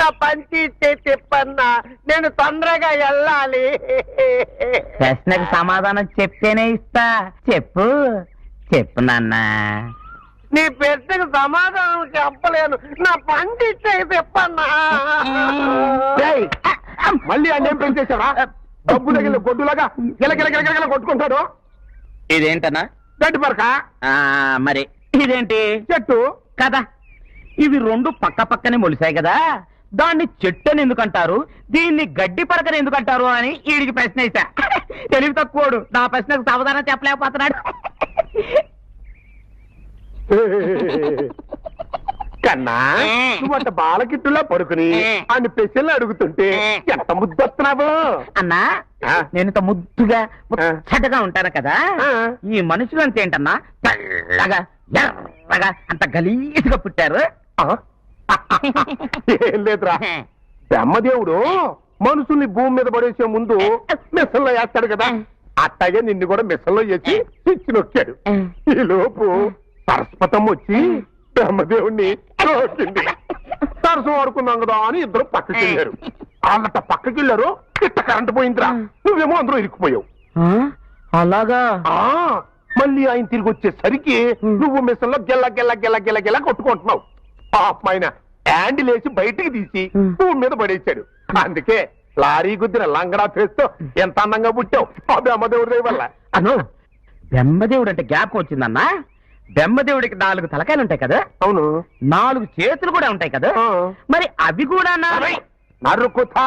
నా పంచి తిప్పన్నా, నేను తొందరగా వెళ్ళాలి. ప్రశ్నకు సమాధానం చెప్తేనే ఇస్తా. చెప్పు చెప్పు నాన్న. నీ ప్రశ్నకు సమాధానం చెప్పలేను, నా పంచి తిప్పన్నా. మళ్ళీ అన్నేం పెంచేశావా? డబ్బు తగిలిన గొడ్డులాగా గిలగిలగిలగిల కొట్టుకుంటాడు. ఇదేంటన్నా? గడ్డి పరక. మరి ఇదేంటి? చెట్టు కదా. ఇవి రెండు పక్క పక్కనే మొలిసాయి కదా, దాన్ని చెట్టు అని ఎందుకంటారు, దీన్ని గడ్డి పరకని ఎందుకంటారు అని వీడికి ప్రశ్న వేసా. తెలివి తక్కువడు, నా ప్రశ్నకు సమాధానం చెప్పలేకపోతున్నాడు. కన్నా నువ్వు బాలకిట్టులా పడుకుని ఆయన పెసలు అడుగుతుంటే ఎంత ముద్దొస్తున్నావు అన్నా. నేను ఇంత ముద్దుగా ముచ్చటగా ఉంటాను కదా, ఈ మనుషులు అంత ఏంటన్నా తెల్లగా ఎర్రగా అంత గలీజ్గా పుట్టారు. ఏం లేదురా, బ్రహ్మదేవుడు మనుషుల్ని భూమి మీద పడేసే ముందు మిషన్లో వేస్తాడు కదా, అట్టగే నిన్ను కూడా మిషన్లో వేసి స్విచ్ నొక్కాడు. ఈ లోపు సరస్వతం వచ్చి బ్రహ్మదేవుణ్ణి నొక్కింది. సరస్సు వాడుకున్నాం కదా అని ఇద్దరు పక్కకి వెళ్ళారు. వాళ్ళంట పక్కకి వెళ్ళారు, ఇట్ట కరెంట్ పోయిందిరా, నువ్వేమో అందరూ ఇరుక్కుపోయావు. అలాగా? మళ్ళీ ఆయన తిరిగి వచ్చేసరికి నువ్వు మిషన్లో గెల్ల గెల్ల గెల్ల గెల్ల గెల్ల కొట్టుకుంటున్నావు. పాపం ఆయన హ్యాండిల్ వేసి బయటికి తీసి భూమి మీద పడేశాడు. అందుకే లారీ గుద్దిన లంగడా ఫేస్తో ఎంత అందంగా పుట్టావు ఆ బ్రహ్మదేవుడి వల్ల. అను, బ్రహ్మదేవుడు అంటే జ్ఞాపకం వచ్చిందన్నా. బ్రహ్మదేవుడికి 4 తలకాయలు ఉంటాయి కదా. అవును. 4 చేతులు కూడా ఉంటాయి కదా, మరి అవి కూడా నరుకుతా.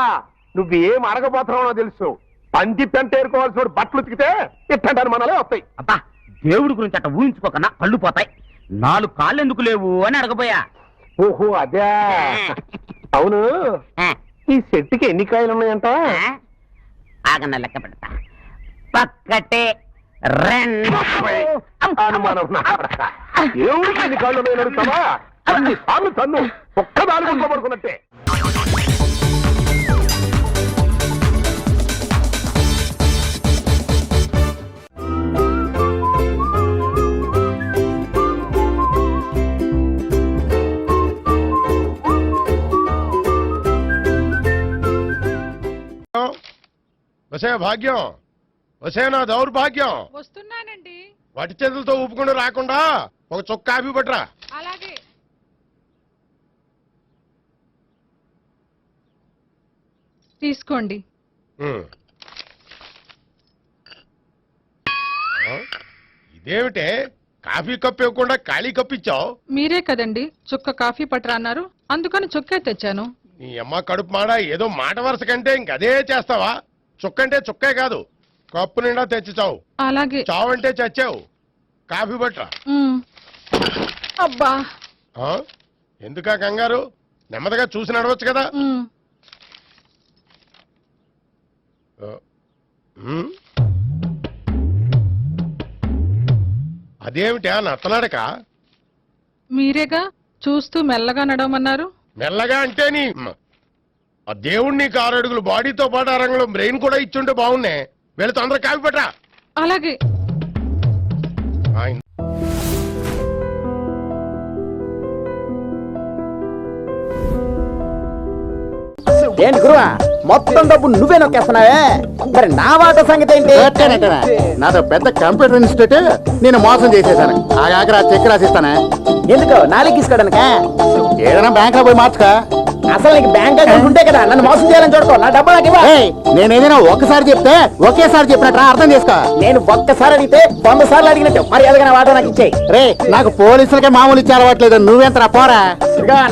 నువ్వేం అడగబోతున్నావో తెలుసు. పంది పెంట ఏరుకోవాల్సిన బట్టలు ఉతికితే ఇట్టంటారు మనలే వస్తాయి. అబ్బా, దేవుడి గురించి అట్ట ఊహించుకోకన్నా కళ్ళు పోతాయి. 4 కాళ్ళు ఎందుకు లేవు అని అడగబోయా. ఓహో అదే. అవును, ఈ చెట్టుకి ఎన్ని కాయలు ఉన్నాయంట? ఆగన్న లెక్క పెడతా. పక్కటే 2 అనుమానం. దేవుడికి ఎన్ని కాళ్ళు ఉన్నాయని అడుగుతావా? అన్ని సార్లు తన్ను ఒక్కదాని పడుకున్నట్టే. వసే భాగ్యం, వసే నా దౌర్భాగ్యం. వస్తున్నానండి. వటి చేతులతో ఊపుకుండా రాకుండా ఒక చొక్క కాఫీ పట్టరా. అలాగే. తీసుకోండి. ఇదేమిటే, కాఫీ కప్పు ఇవ్వకుండా ఖాళీ కప్పు ఇచ్చావు? మీరే కదండి చుక్క కాఫీ పట్టరా అన్నారు, అందుకని చుక్కే తెచ్చాను. నీ అమ్మ కడుపు మాడ, ఏదో మాట వరుస కంటే ఇంకదే చేస్తావా? చుక్కంటే చుక్కే కాదు, కప్పు నిండా తెచ్చి చావు. అలాగే. చావు అంటే చచ్చావు. కాఫీ పట్టరా. అబ్బా, ఎందుకా కంగారు? నెమ్మదిగా చూసి నడవచ్చు కదా. అదేమిటా నత్తనాడక? మీరేగా చూస్తూ మెల్లగా నడవమన్నారు. మెల్లగా అంటే నీ ఆ దేవుణ్ణి 6 అడుగులు బాడీతో పాటు ఆ రంగంలో బ్రెయిన్ కూడా ఇచ్చుంటే బాగున్నే. వీళ్ళు తొందరగా కాఫీ పట్టరా. అలాగే. ఏంటి గురువా, మొత్తం డబ్బు నువ్వే నొక్కేస్తున్నావే, మరి నా వాట సంగతి ఏంటి? నాతో పెద్ద కంప్యూటర్ ఇన్స్టిట్యూట్, నేను మోసం చేసేసాను. ఆ చెక్ రాసిస్తానే. ఎందుకు? నాలుగు తీసుకోవడానికా? ఏదైనా బ్యాంక్ లో పోయి మార్చుకా. అసలు నీకు బ్యాంక్ అకౌంట్ ఉంటే కదా నన్ను మోసం చేయాలని చూడుకో. నా డబ్బు నాకు ఇవ్వ. నేను ఏదైనా ఒక్కసారి చెప్తే ఒకేసారి చెప్పినట్టు అర్థం చేసుకో. నేను ఒక్కసారి అడిగితే 100 సార్లు అడిగినట్టు మర్యాదగా వాట నాకు ఇచ్చేయి. రే, నాకు పోలీసులకే మామూలు ఇచ్చి అలవాట్లేదు. నువ్వెంతరా పోరా.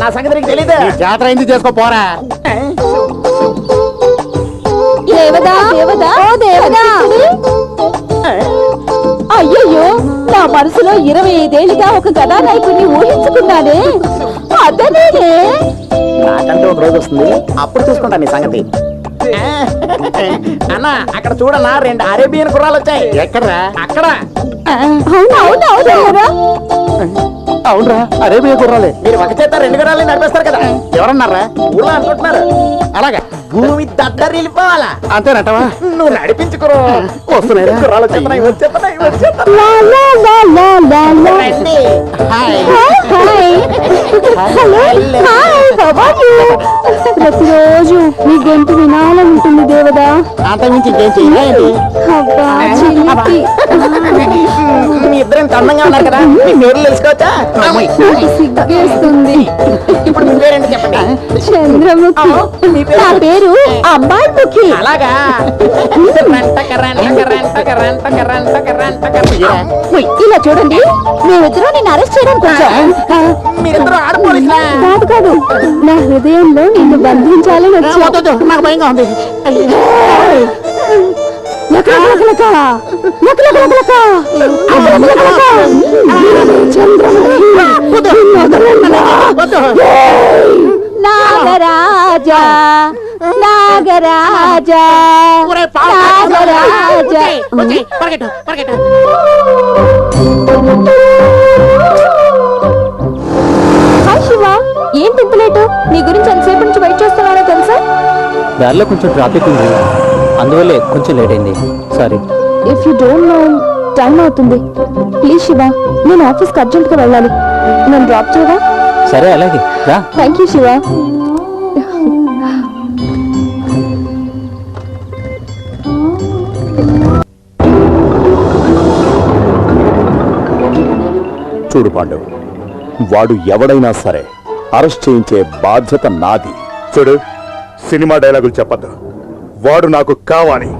నా సంగతి నీకు తెలీదు. జాతర అయింది చేసుకో పోరా. అయ్యయ్యో, నా మనసులో 25 ఏళ్ళుగా ఒక కథానాయకుడిని ఊహించుకున్నానే, అతనేనే. నాకంటే ఒక రోజు వస్తుంది, అప్పుడు చూసుకుంటా నీ సంగతి. అన్నా, అక్కడ చూడన్నా 2 అరేబియన్ గుర్రాలు వచ్చాయి. ఎక్కడరా? అక్కడ. అవునరా, అరేబియా గుర్రాలే. మీరు ఒక చేత 2 గుర్రాలు నడిపేస్తారు కదా. ఎవరన్నారా? ఊళ్ళో అనుకుంటున్నారు. అలాగా? భూమి దద్దరిల్లిపోవాలా అంతేనటవా? నువ్వు నడిపించుకురు. వస్తున్నాయి గుర్రాలు వచ్చేస్తున్నాయి. ప్రతిరోజు నీ గొంతు వినాలని ఉంటుంది దేవదా. అంతకుమించి ఇంకేం చెయ్యాలి. అబ్బా చిలిపి. మీ ఇద్దరం అందంగా ఉన్నారు కదా, మీ పేర్లు తెలుసుకోవచ్చా? నాకు సిగ్గేస్తుంది. ఇప్పుడు మీ పేరేంటో చెప్పండి. చంద్రముఖి. నా పేరు అమ్మాయి ముఖి. అలాగా ఇలా చూడండి, మేమిద్దరం నేను అరెస్ట్ చేయడానికి వచ్చాం. మీరిద్దరు ఆడపోలీసులా? కాదు కాదు, నా హృదయంలో నిన్ను బంధించాలని వచ్చా. వద్దు, నాకు భయంగా ఉంది. నాగరాజా నాగరాజా నాగరాజా. హాయ్ శివ, ఏంటి ఇంత లేటు? నీ గురించి ఎంతసేపు నుంచి వెయిట్ చేస్తున్నానో తెలుసా? దారిలో కొంచెం ట్రాఫిక్ ఉంది, అందువల్లే కొంచెం లేట్ అయింది. Sorry. If you don't know, time అవుతుంది. ప్లీజ్ శివ, నేను ఆఫీస్కి అర్జెంట్గా వెళ్ళాలి. నన్ను డ్రాప్ చేయవా? సరే అలాగే రా. Thank you Shiva. చూడు పాండు, వాడు ఎవడైనా సరే అరెస్ట్ చేయించే బాధ్యత నాది. చూడు, సినిమా డైలాగులు చెప్పద్దు. వాడు నాకు కావాలి.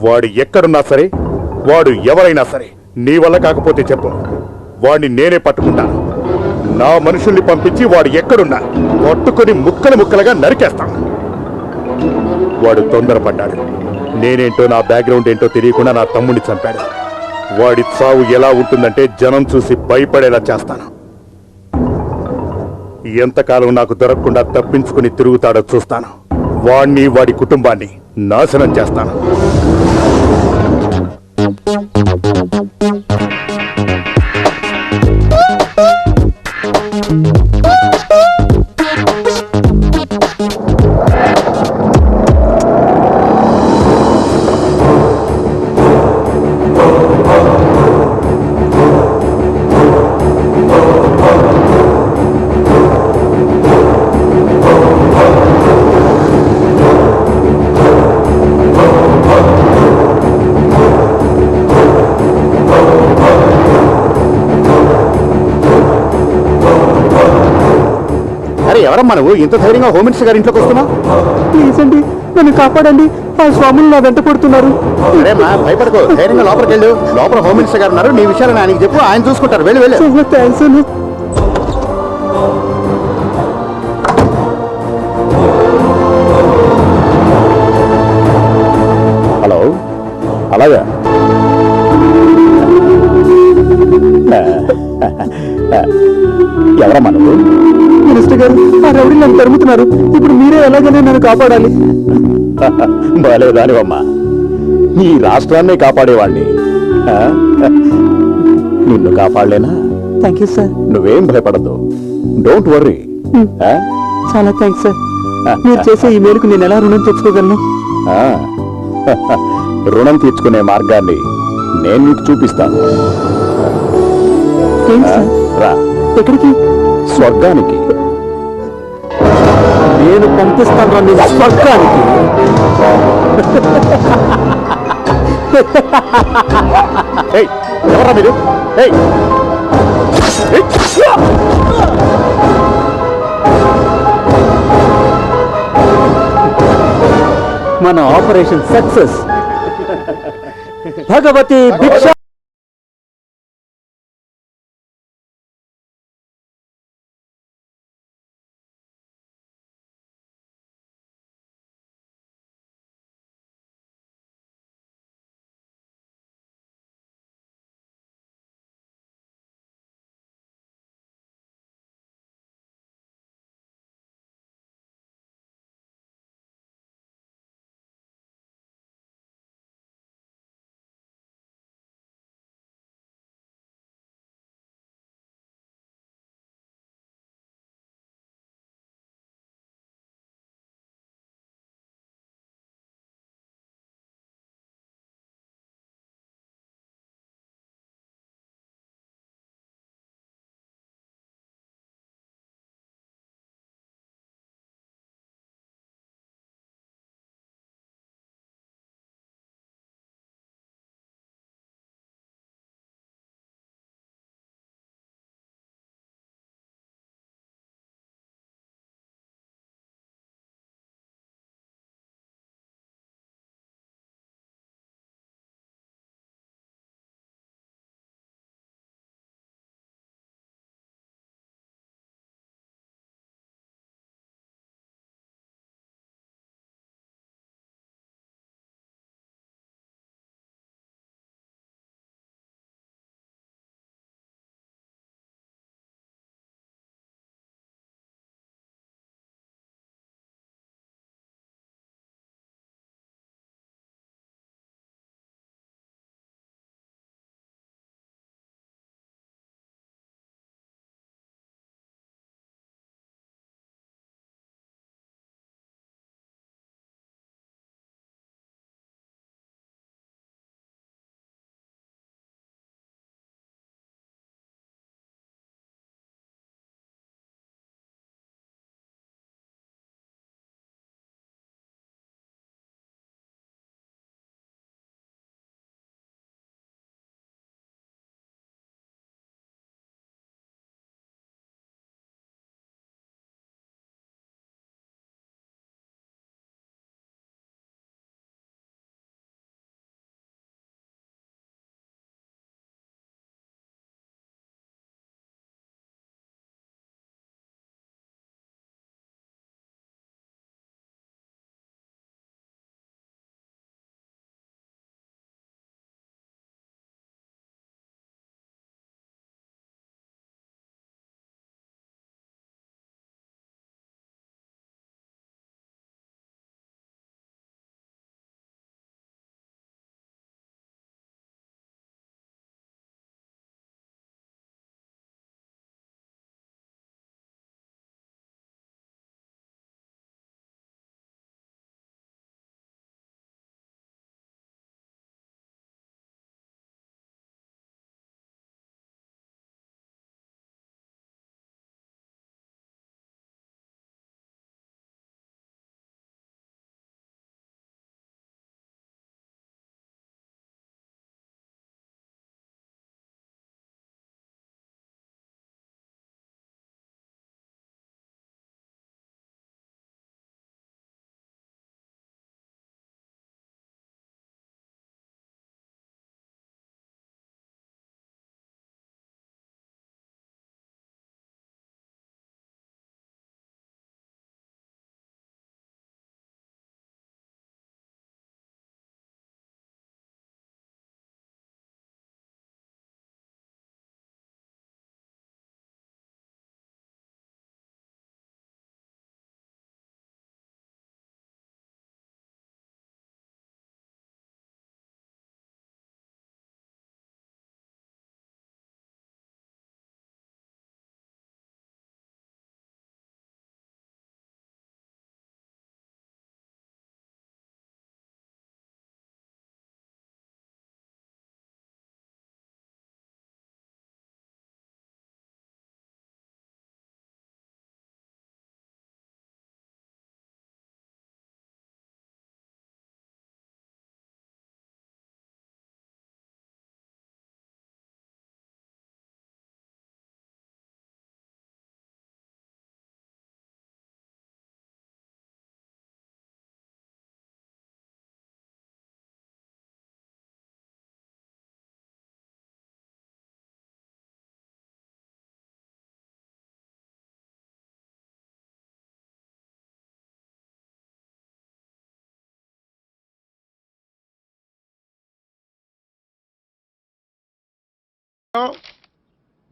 వాడు ఎక్కడున్నా సరే, వాడు ఎవరైనా సరే, నీ వల్ల కాకపోతే చెప్పు, వాడిని నేనే పట్టుకుంటాను. నా మనుషుల్ని పంపించి వాడు ఎక్కడున్నా పట్టుకొని ముక్కలు ముక్కలుగా నరికేస్తాను. వాడు తొందరపడ్డాడు. నేనేంటో, నా బ్యాక్గ్రౌండ్ ఏంటో తెలియకుండా నా తమ్ముడిని చంపాడు. వాడి చావు ఎలా ఉంటుందంటే జనం చూసి భయపడేలా చేస్తాను. ఎంతకాలం నాకు దొరకకుండా తప్పించుకుని తిరుగుతాడో చూస్తాను. వాణ్ణి, వాడి కుటుంబాన్ని నాశనం చేస్తాను. ఎవరమ్మా నువ్వు? ఇంత ధైర్యంగా హోమ్ మినిస్టర్ గారి ఇంట్లోకి వస్తున్నావు? ప్లీజ్ అండి, నన్ను కాపాడండి. ఆ స్వాములు నా వెంట పడుతున్నారు. అరేమ్మా, భయపడకు, ధైర్యంగా లోపలికి వెళ్ళు. లోపల హోమ్ మినిస్టర్ గారు ఉన్నారు. నీ విషయాలను ఆయనకి చెప్పు, ఆయన చూసుకుంటారు. వెళ్ళు వెళ్ళు. చాలా థ్యాంక్స్ అండి. హలో, అలాగా ఎవరమ్మా నువ్వు? మినిస్టర్ గారు, ఆ రౌడీ నన్ను తరుముతున్నారు. ఇప్పుడు మీరే ఎలాగైనా నన్ను కాపాడాలి. బాలేదానివమ్మా, ఈ రాష్ట్రాన్ని కాపాడేవాణ్ణి. ఆ? నిన్ను కాపాడలేనా? Thank you sir. నువ్వేం భయపడద్దు. Don't worry. చాలా థ్యాంక్స్ సార్. మీరు చేసే ఈ మేరకు నేను ఎలా రుణం తెచ్చుకోగలను? రుణం తీర్చుకునే మార్గాన్ని నేను నీకు చూపిస్తాను. ఏంటి సార్? రా. ఎక్కడికి? స్వర్గానికి. నేను పంపిస్తాను నిన్ను స్వర్గానికి. ఏయ్, ఎవరా మీరు? ఏయ్, ఏయ్, మన ఆపరేషన్ సక్సెస్. భగవతి భిక్ష.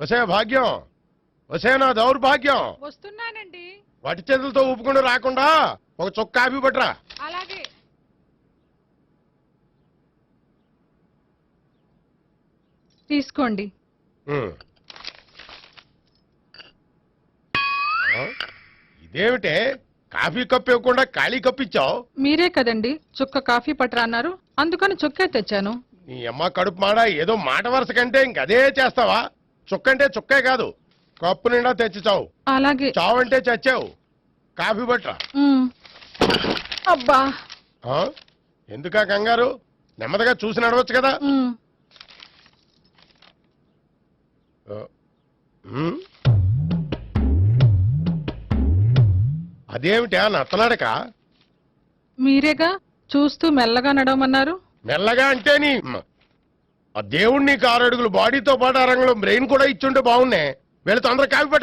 వసే భాగ్యం, వసే నా దౌర్భాగ్యం. వస్తున్నానండి. వటి చేతులతో ఊపుకుండా రాకుండా ఒక చుక్క కాఫీ పట్టరా. అలాగే. తీసుకోండి. ఉమ్. ఆ? ఇదేమిటే కాఫీ కప్పు ఇవ్వకుండా ఖాళీ కప్పు ఇచ్చావు? మీరే కదండి చుక్క కాఫీ పట్టరా అన్నారు, అందుకని చుక్కే తెచ్చాను. నీ అమ్మ కడుపు మాడ, ఏదో మాట వరుస కంటే ఇంకదే చేస్తావా? చుక్కంటే చుక్కే కాదు, కప్పు నిండా తెచ్చి చావు. అలాగే. చావంటే చచ్చావు. కాఫీ పట్టరా. ఉమ్. అబ్బా. ఆ? ఎందుకా కంగారు? నెమ్మదిగా చూసి నడవచ్చు కదా. ఉమ్. ఉమ్? అదేమిటా నత్తనాడక? మీరేగా చూస్తూ మెల్లగా నడవమన్నారు. మెల్లగా అంటే నీ ఆ దేవుడు నీకు 6 అడుగులు బాడీతో పాటు 6 అడుగులు బ్రెయిన్ కూడా ఇచ్చుంటే బాగున్నాయి. వీళ్ళతో అందరూ కాఫీ పట్టరా.